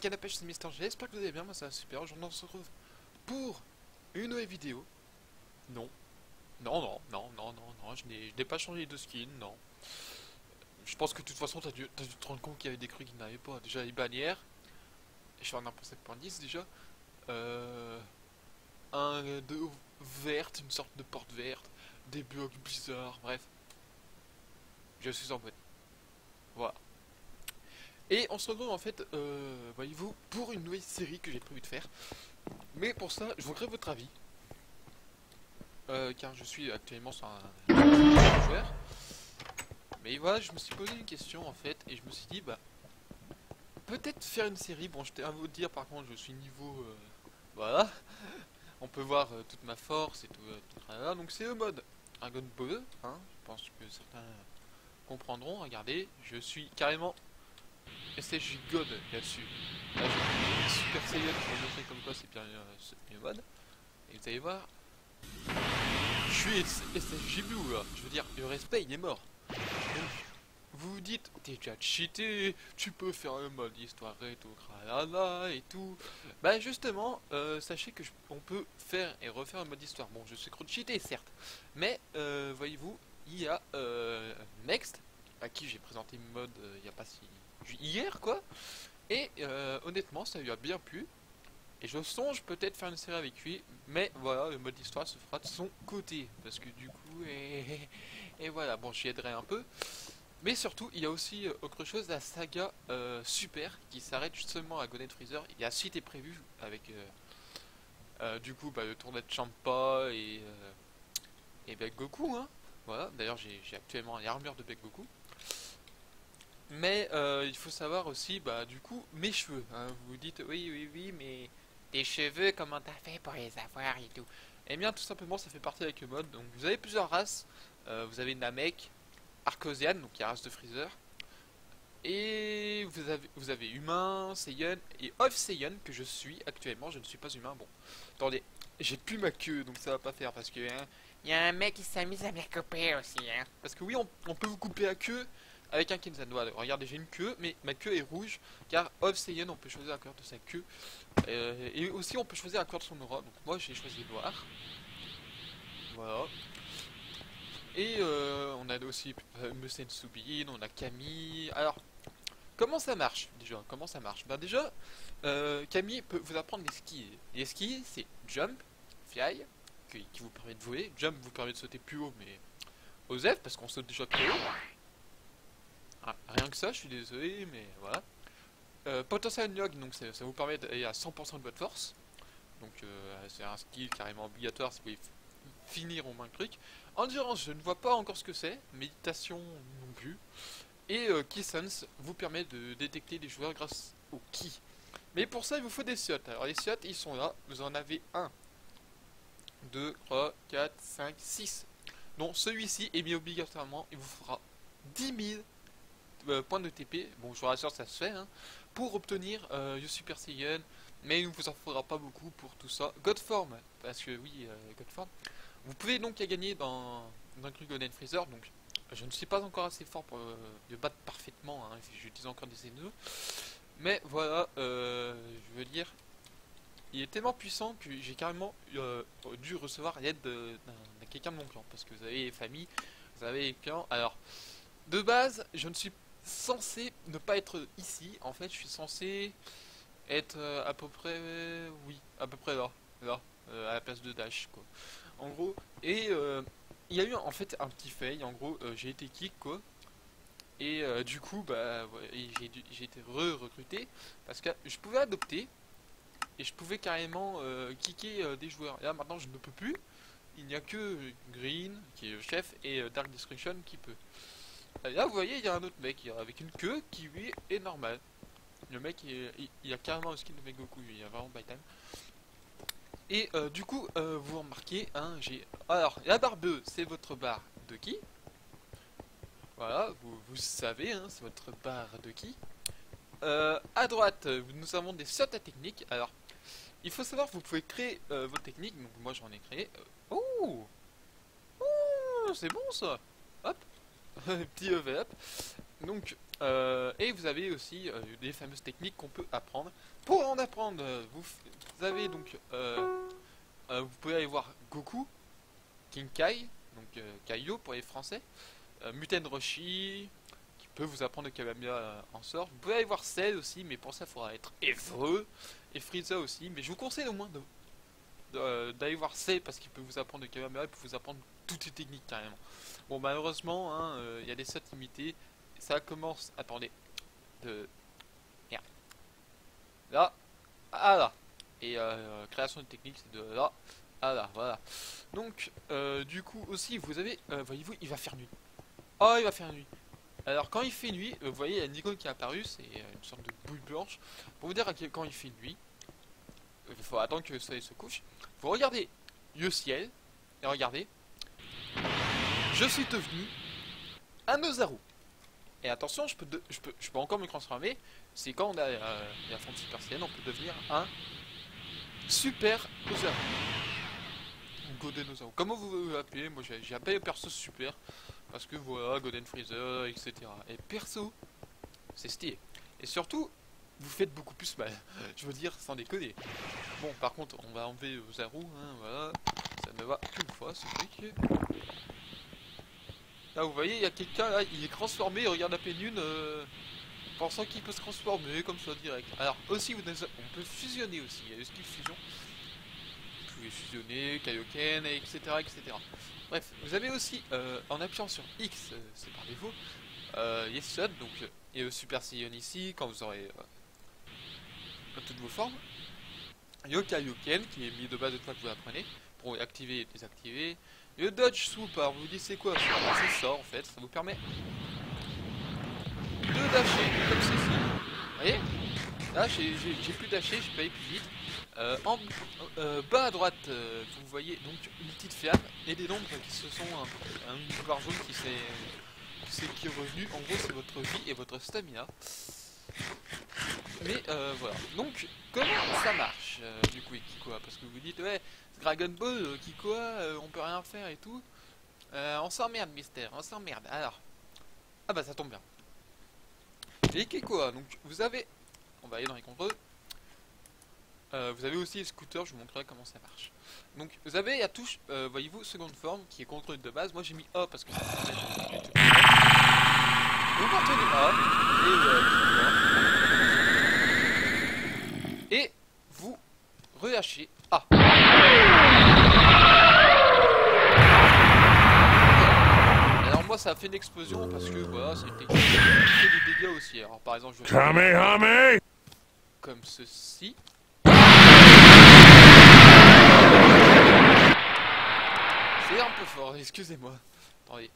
Canapèche, c'est Mister G, j'espère que vous allez bien, moi ça va super, aujourd'hui on se retrouve pour une nouvelle vidéo. Non, non, je n'ai pas changé de skin, non. Je pense que de toute façon t'as dû te rendre compte qu'il y avait des trucs qui n'avaient pas. Déjà les bannières, je suis en 1.7.10 déjà. Euh, de verte, une sorte de porte verte, des blocs bizarres, bref. Je suis en mode. Voilà. Et on se retrouve en fait, voyez-vous, pour une nouvelle série que j'ai prévu de faire. Mais pour ça, je voudrais votre avis. Car je suis actuellement sur un joueur. Mais voilà, je me suis posé une question en fait, et je me suis dit, bah, peut-être faire une série. Bon, je tiens à vous dire par contre, je suis niveau. Voilà, on peut voir toute ma force et tout. Voilà. Donc c'est le mode Dragon Ball, hein. Je pense que certains comprendront. Regardez, je suis carrément SSJ God là-dessus. Là, je suis Super Saiyan pour vous montrer comme quoi c'est bien le mode. Et vous allez voir, je suis SSJ Blue là. Je veux dire, le respect il est mort. Donc, vous vous dites, t'es déjà cheaté, tu peux faire un mode histoire et tout, cralala et tout. Bah justement, sachez que on peut faire et refaire un mode histoire. Bon, je suis trop cheaté certes, mais voyez-vous, il y a Next, à qui j'ai présenté le mode il n'y a pas si hier quoi. Et honnêtement, ça lui a bien plu. Et je songe peut-être faire une série avec lui, mais voilà, le mode histoire se fera de son côté, parce que du coup, et voilà, bon, j'y aiderai un peu. Mais surtout, il y a aussi autre chose, la saga Super, qui s'arrête justement à Golden Freezer. Il y a suite est prévu avec, du coup, bah, le tournoi de Champa et Bek Goku, hein. Voilà, d'ailleurs, j'ai actuellement l'armure de Bek Goku. Mais il faut savoir aussi, bah, du coup, mes cheveux. Hein. Vous vous dites, oui, mais tes cheveux, comment t'as fait pour les avoir et tout? Eh bien, tout simplement, ça fait partie avec le mode. Donc, vous avez plusieurs races. Vous avez Namek, Arcosian, donc qui est la race de Freezer. Et vous avez humain, Saiyan et Off Saiyan que je suis actuellement. Je ne suis pas humain. Bon, attendez, j'ai plus ma queue, donc ça va pas faire parce que hein, y a un mec qui s'amuse à me la couper aussi. Hein. Parce que oui, on peut vous couper la queue avec un Kenzan. Voilà, regardez, j'ai une queue, mais ma queue est rouge car Off Saiyan, on peut choisir la couleur de sa queue. Et aussi, on peut choisir la couleur de son aura. Donc moi, j'ai choisi noir. Voilà. Et on a aussi Musen Subin, on a Camille. Alors, comment ça marche déjà? Comment ça marche? Bah déjà, Camille peut vous apprendre les skis. Les skis, c'est jump, fly, qui vous permet de voler. Jump vous permet de sauter plus haut, mais aux F, parce qu'on saute déjà très haut. Ah, rien que ça, je suis désolé, mais voilà. Potential Unlock, donc ça vous permet d'aller à 100% de votre force. Donc c'est un skill carrément obligatoire si vous voulez finir au moins le truc. Endurance, je ne vois pas encore ce que c'est. Méditation non plus. Et Key Sense vous permet de détecter les joueurs grâce au Ki. Mais pour ça, il vous faut des slots. Alors les slots, ils sont là. Vous en avez 1, 2, 3, 4, 5, 6. Donc celui-ci, est mis obligatoirement, il vous fera 10 000 points de TP. Bon, je vous rassure, ça se fait. Hein, pour obtenir le Super Saiyan. Mais il ne vous en faudra pas beaucoup pour tout ça. Godform, parce que oui, Godform. Vous pouvez donc la gagner dans le Golden Freezer. Donc je ne suis pas encore assez fort pour le battre parfaitement, hein, j'utilise encore des ennemis. Mais voilà, je veux dire, il est tellement puissant que j'ai carrément dû recevoir l'aide de quelqu'un de mon clan. Parce que vous avez les familles, vous avez les clans. Alors, de base, je ne suis censé ne pas être ici. En fait, je suis censé être à peu près, oui, à peu près là, à la place de Dash, quoi. En gros, et il y a eu en fait un petit fail, en gros j'ai été kick quoi, et du coup bah ouais, j'ai été recruté parce que je pouvais adopter et je pouvais carrément kicker des joueurs. Et là maintenant je ne peux plus, il n'y a que Green qui est le chef et Dark Destruction qui peut. Et là vous voyez il y a un autre mec avec une queue qui lui est normal. Le mec il a carrément le skin de Megoku, il a vraiment by time. Et du coup, vous remarquez, hein, j'ai... Alors, la barbe, c'est votre barre de qui? Voilà, vous savez, hein, c'est votre barre de qui. À droite, nous avons des sortes de techniques. Alors, il faut savoir que vous pouvez créer votre technique. Donc, moi, j'en ai créé. Oh, oh, c'est bon, ça. Hop, petit level up. Donc, Et vous avez aussi des fameuses techniques qu'on peut apprendre. Pour en apprendre, vous avez donc vous pouvez aller voir Goku, King Kai, donc Kaio pour les Français, Muten Roshi, qui peut vous apprendre le Kamehameha en sort. Vous pouvez aller voir Cell aussi, mais pour ça il faudra être hébreu, et Frieza aussi. Mais je vous conseille au moins d'aller voir Cell parce qu'il peut vous apprendre le Kamehameha, il peut vous apprendre toutes les techniques carrément. Bon, malheureusement, hein, y a des sets limités. Ça commence, attendez, de merde, là à là, et création de technique c'est de là à là, voilà. Donc du coup aussi vous avez, voyez-vous, il va faire nuit. Oh, il va faire nuit. Alors quand il fait nuit, vous voyez il y a une icône qui est apparue, c'est une sorte de boule blanche pour vous dire que quand il fait nuit, il faut attendre que le soleil se couche. Vous regardez le ciel et regardez, je suis devenu un Ozaru. Et attention, je peux encore me transformer. C'est quand on a la forme Super Saiyan, on peut devenir un Super Ozaru. Ou Golden Ozaru. Comment vous l'appelez? Moi j'ai appelé le perso Super. Parce que voilà, Golden Freezer, etc. Et perso, c'est stylé. Et surtout, vous faites beaucoup plus mal. Je veux dire, sans déconner. Bon, par contre, on va enlever Ozaru, hein, voilà. Ça ne va qu'une fois, c'est vrai que... Là vous voyez, il y a quelqu'un là, il est transformé, il regarde la pénune pensant qu'il peut se transformer comme ça direct. Alors aussi, on peut fusionner aussi, il y a le skill fusion. Vous pouvez fusionner, Kaioken, etc. etc. Bref, vous avez aussi, en appuyant sur X, c'est par défaut, Yesod, donc, et le Super Saiyan ici, quand vous aurez toutes vos formes. Le Kaioken, qui est mis de base de fois que vous apprenez, pour activer et désactiver. Le Dodge Swoop, alors vous vous dites c'est quoi? C'est ça en fait, ça vous permet de dasher comme ceci. Vous voyez? Là j'ai pu dasher, j'ai pas allé plus vite. En bas à droite, vous voyez donc une petite flamme et des nombres qui se sont une barre jaune qui est revenu. En gros c'est votre vie et votre stamina. Mais voilà. Donc comment ça marche du coup avec Kikoa? Parce que vous dites ouais Dragon Ball, Kikoa, on peut rien faire et tout. On s'emmerde Mystère, on s'emmerde. Alors. Ah bah ça tombe bien. Et Kikoa, donc vous avez. On va aller dans les contrôles. Vous avez aussi les scooters, je vous montrerai comment ça marche. Donc vous avez la touche, voyez-vous, seconde forme qui est contrôle de base. Moi j'ai mis A parce que ça permet de... Vous contrôlez A et vous relâchez A. Alors moi ça a fait une explosion parce que voilà, c'était des dégâts aussi. Alors par exemple je vais comme ceci. C'est un peu fort, excusez-moi. Attendez.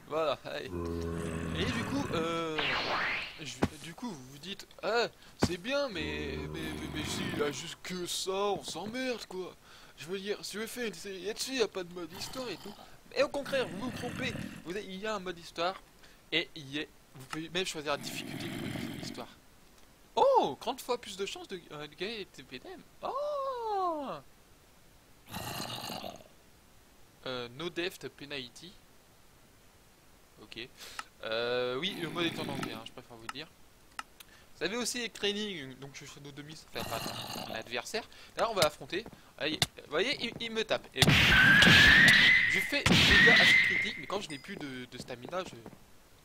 Voilà, allez. Et du coup, vous vous dites, ah, c'est bien, mais s'il a juste que ça, on s'emmerde, quoi. Je veux dire, si je fais une série là-dessus, il n'y a pas de mode histoire et tout. Et au contraire, vous vous trompez. Il y a un mode histoire, et vous pouvez même choisir la difficulté du mode histoire. Oh, 30 fois plus de chances de gagner TPDM. Oh No Deft Penalty. Ok. Oui, le mode est en anglais, hein, je préfère vous le dire. Vous avez aussi les training, donc je fais nos demi, ça fait pas un adversaire. Là, on va affronter. Allez, vous voyez, il me tape. Et je fais des dégâts assez critiques, mais quand je n'ai plus de stamina,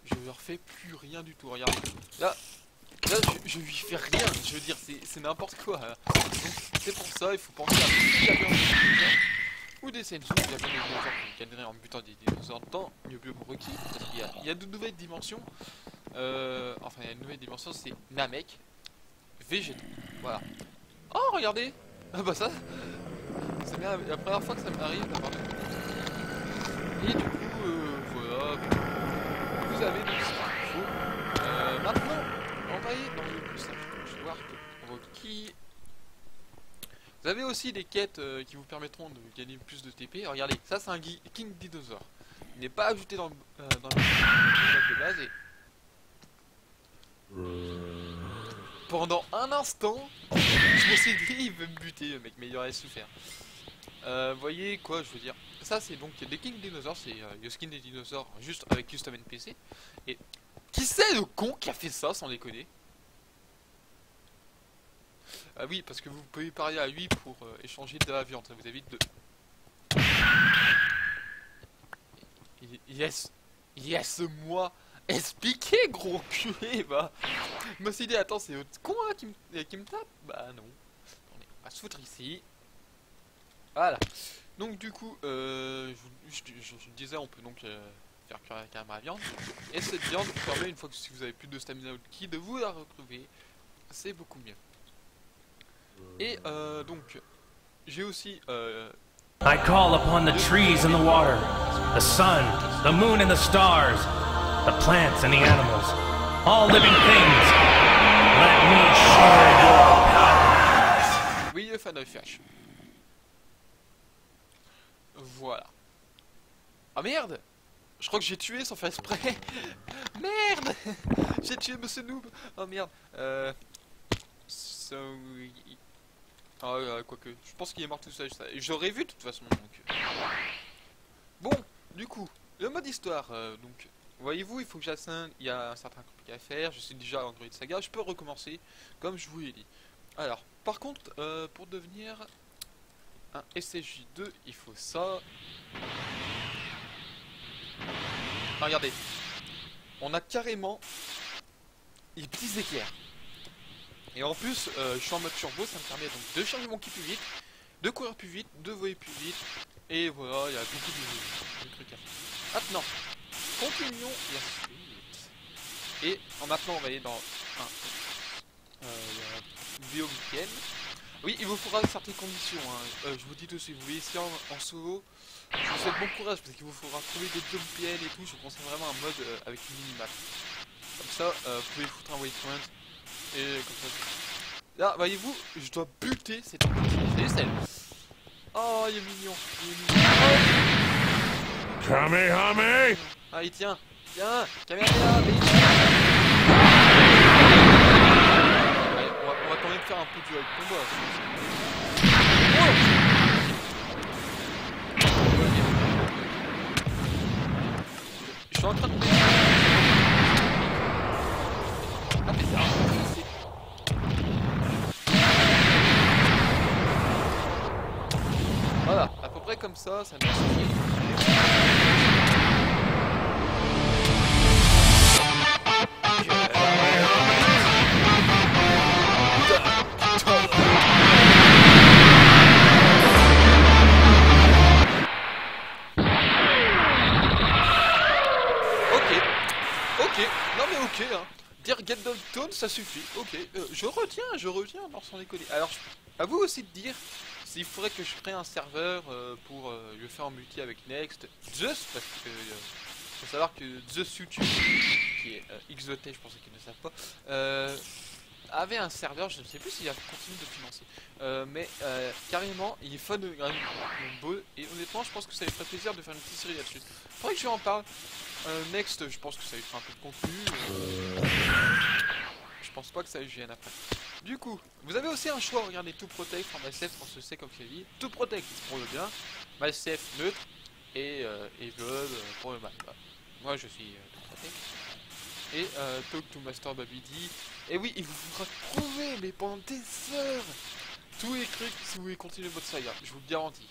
je leur fais plus rien du tout. Regardez. Là, je lui fais rien. Je veux dire, c'est n'importe quoi. Donc, c'est pour ça, il faut penser à tout la viande ou des sensu, il y a bien des dinosaures qui gagneraient en butant des dinosaures de temps, mieux requis, parce qu'il y a de nouvelles dimensions. Enfin, il y a une nouvelle dimension, c'est Namek, végétaux. Voilà. Oh, regardez! Ah bah ça, c'est bien la première fois que ça m'arrive d'avoir de... Et du coup, voilà, vous avez donc ce qu'il faut. Maintenant, on va aller dans le plus simple. Je vais voir qui... Vous avez aussi des quêtes qui vous permettront de gagner plus de TP. Regardez, ça c'est un King Dinosaur. Il n'est pas ajouté dans le de base et... Pendant un instant, je me suis dit il veut me buter le mec, mais il aurait su faire. Vous voyez quoi, je veux dire. Ça, c'est donc des King Dinosaurs, c'est le skin des dinosaures juste avec Custom NPC. Et qui c'est le con qui a fait ça sans déconner? Ah oui, parce que vous pouvez parler à lui pour échanger de la viande, ça vous évite de. Yes, yes, moi. Expliquez, gros culé, bah. Je me suis dit, attends, c'est l'autre con hein, qui me tape. Bah non. Attendez, on va se foutre ici. Voilà. Donc du coup, je disais, on peut donc faire cuire avec la viande. Et cette viande vous permet, une fois que si vous avez plus de stamina ou de ki, de vous la retrouver. C'est beaucoup mieux. Et donc, j'ai aussi I call upon the trees and the water, the sun, the moon and the stars, the plants and the animals, all living things. Let me share your powers. oui, le fan of Flash. Voilà. Ah merde! Je crois que j'ai tué sans faire exprès. Merde! J'ai tué Monsieur Noob. Oh merde. Quoique, je pense qu'il est mort tout seul. J'aurais vu de toute façon. Donc. Bon, du coup, le mode histoire. Donc, voyez-vous, il faut que j'asseigne. Il y a un certain compliqué à faire. Je suis déjà Android Saga. Je peux recommencer comme je vous l'ai dit. Alors, par contre, pour devenir un SSJ2, il faut ça. Ah, regardez, on a carrément les petits éclairs. Et en plus, je suis en mode turbo, ça me permet donc de charger mon ki plus vite, de courir plus vite, de voler plus vite. Et voilà, il y a beaucoup de trucs à faire. Maintenant, continuons la suite. Et maintenant, on va aller dans une vidéo week-end. Oui, il vous faudra certaines conditions. Hein. Je vous dis tout de suite, vous voyez ici en solo, je vous souhaite bon courage parce qu'il vous faudra trouver des jump PN et tout. Je vous conseille vraiment un mode avec une minimap. Comme ça, vous pouvez foutre un waypoint. Et comme ça. Là, voyez-vous, je dois buter cette salut celle. Oh, il est mignon. Il est mignon. Kamehame! Allez, tiens, caméra, mais... Allez, on va quand même faire un peu du combat. Oh, je suis en train de... Ah, mais ça c'est... Voilà, à peu près comme ça me suffit. Hein. Dire get down tone, ça suffit. Ok, je retiens, non sans déconner. Alors, à vous aussi de dire s'il faudrait que je crée un serveur pour le faire en multi avec Next, Just parce que faut savoir que Just YouTube, qui est XOT, je pensais qu'ils ne savent pas, avait un serveur, je ne sais plus s'il a continué de financer, mais carrément, il est fun de beau et honnêtement, je pense que ça lui ferait plaisir de faire une petite série là-dessus. Faudrait que je lui en parle. Next, je pense que ça lui fera un peu de contenu. Je pense pas que ça lui gêne après. Du coup, vous avez aussi un choix. Regardez, tout protect, enfin MySafe, on se sait comme c'est dit. Tout protect pour le bien, MySafe neutre et Blood pour le mal. Bah, moi je suis tout protect. Et Talk to Master Babidi. Et oui, il vous faudra trouver, mais pendant des heures, tous les trucs si vous voulez continuer votre saga. Je vous le garantis.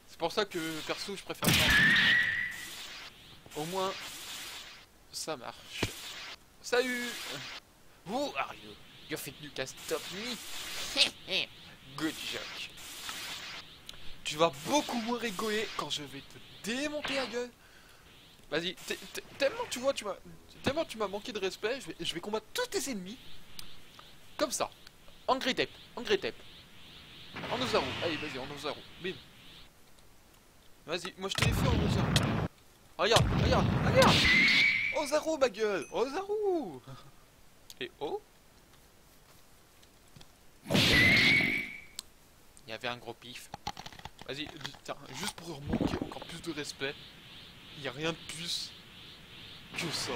C'est pour ça que perso, je préfère ça. Au moins, ça marche. Salut! Who are you? You think you can stop me? Good joke. Tu vas beaucoup moins rigoler quand je vais te démonter la gueule. Vas-y, tellement tu vois, tellement tu m'as manqué de respect, je vais combattre tous tes ennemis. Comme ça. Angry tape, En Ozaru. Allez, vas-y, en Ozaru. Bim. Vas-y, moi je te l'ai fait en Ozaru. Regarde. Ozaru, ma gueule. Ozaru. Et oh. Il y avait un gros pif. Vas-y, juste pour leur manquer encore plus de respect. Il n'y a rien de plus que ça,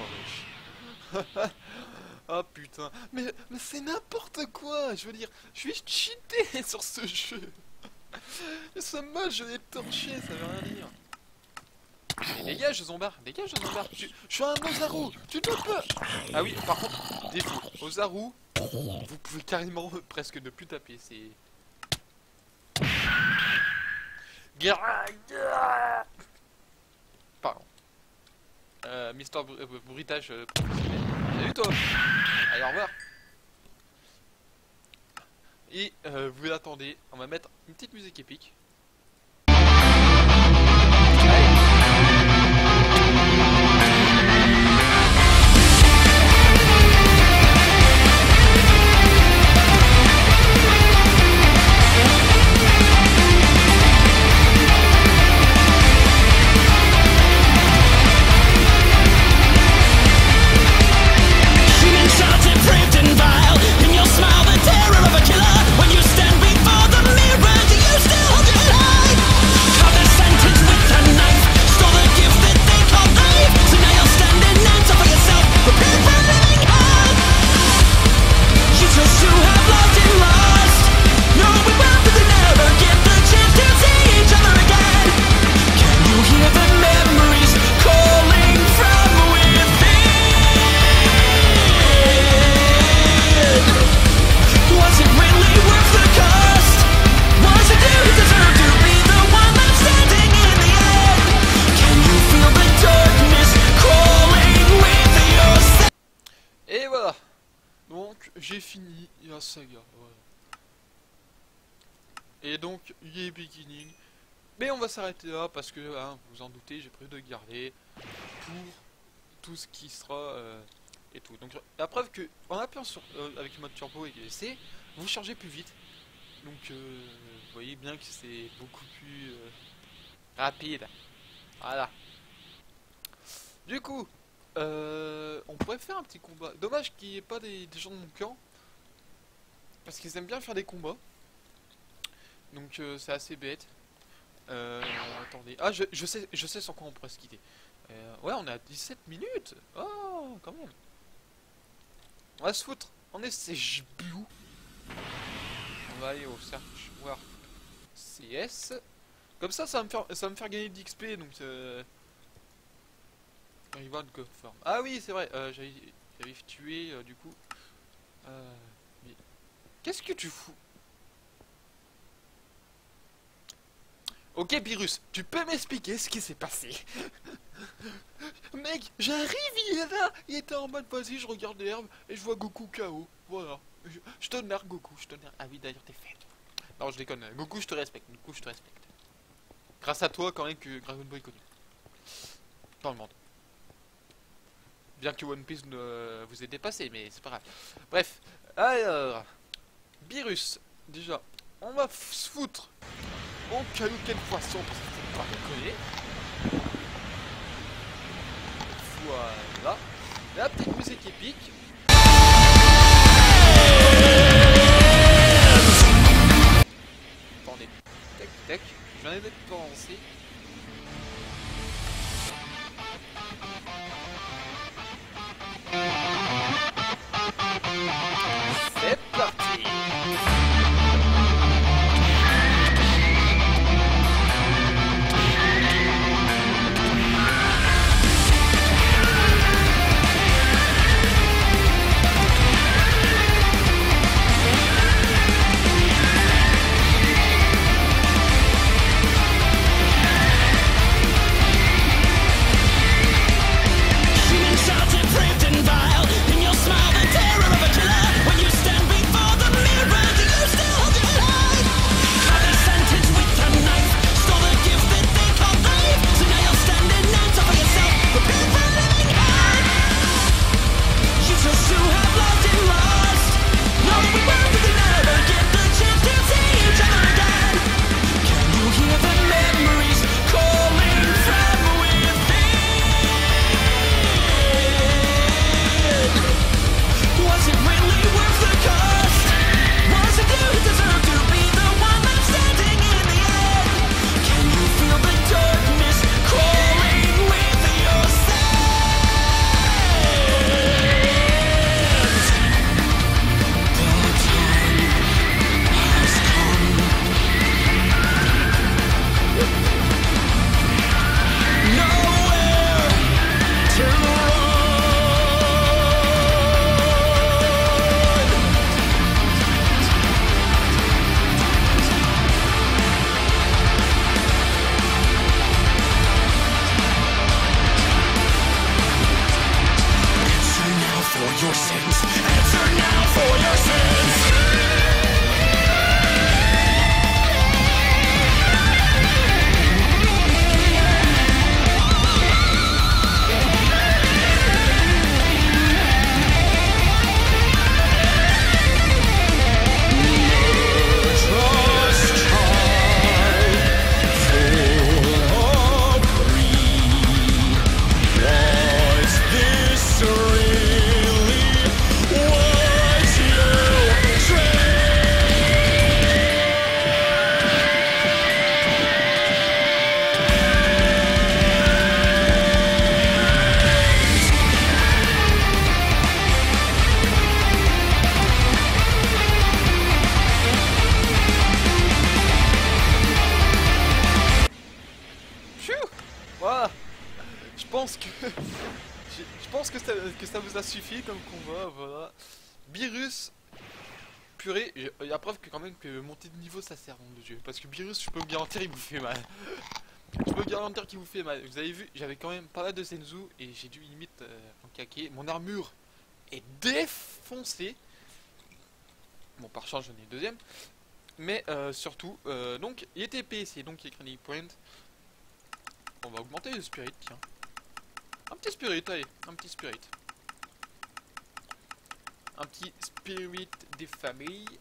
wesh. Ah putain. Mais c'est n'importe quoi. Je veux dire, je suis cheaté sur ce jeu. C'est moche, je l'ai torché, ça veut rien dire. Mais dégage, Zombar, dégage, Zombar. Je suis un Ozaru, tu ne peux. Ah oui, par contre, défaut. Ozaru, vous pouvez carrément presque ne plus taper, c'est... Pardon. Mister Bruitage professionnel. Salut toi. Allez, au revoir. Et vous l'attendez, on va mettre une petite musique épique. J'ai fini la saga, voilà. Et donc, il est beginning. Mais on va s'arrêter là parce que, hein, vous en doutez, j'ai prévu de garder pour tout ce qui sera et tout. Donc, la preuve que en appuyant sur avec le mode turbo et essai, vous chargez plus vite. Donc, vous voyez bien que c'est beaucoup plus rapide. Voilà. Du coup, on pourrait faire un petit combat. Dommage qu'il n'y ait pas des gens de mon camp. Parce qu'ils aiment bien faire des combats. Donc c'est assez bête. Attendez. Ah, je sais sur quoi on pourrait se quitter. Ouais, on est à 17 minutes. Oh, quand même. On va se foutre. On est CJ Blue. On va aller au Search War CS. Comme ça va me faire gagner de l'XP. Donc Reward confirm. Ah oui, c'est vrai. J'avais tué du coup. Mais... Qu'est-ce que tu fous? Ok, Virus, tu peux m'expliquer ce qui s'est passé? Mec, j'arrive, il est là. Il était en mode vas-y, je regarde l'herbe et je vois Goku KO. Voilà. Je t'honore, Goku. Je t'honore. Ah oui, d'ailleurs, t'es fait. Non, je déconne. Goku, je te respecte. Goku, je te respecte. Grâce à toi, quand même, que Dragon Ball est connu dans le monde. Bien que One Piece vous ait dépassé, mais c'est pas grave. Bref, alors, Virus, déjà, on va se foutre au caillou quel poisson parce que c'est pas déconner. Voilà, la petite musique épique. Attendez, tac tac, je viens d'être lancé. C'est parti. que ça vous a suffi comme combat, voilà. Beerus, purée, il y a preuve que quand même que monter de niveau ça sert de jeu. Parce que Beerus, je peux vous garantir, il vous fait mal. Je peux vous garantir qu'il vous fait mal. Vous avez vu, j'avais quand même pas mal de Senzu et j'ai dû limite en caquer. Mon armure est défoncée. Bon, par chance, j'en ai une deuxième. Mais surtout, donc, il était PC, donc il est Chronic Point. On va augmenter le spirit, tiens. Un petit spirit, allez, un petit spirit. Un petit spirit des familles.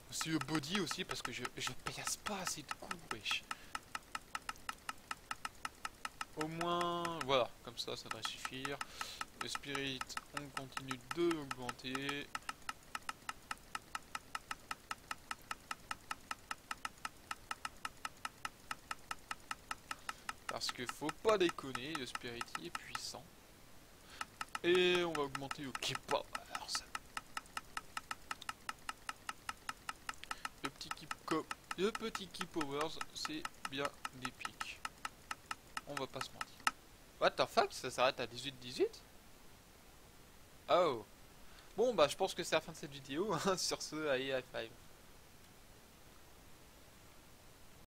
Aussi le body aussi, parce que je passe pas assez de coups, wesh. Au moins, voilà, comme ça devrait suffire. Le spirit, on continue de l'augmenter. Parce que faut pas déconner, le spirit est puissant. Et on va augmenter le Key Powers. Le petit Key Powers, c'est bien épique. On va pas se mentir. What the fuck, ça s'arrête à 18-18? Oh. Bon bah je pense que c'est la fin de cette vidéo. Sur ce, allez, high five.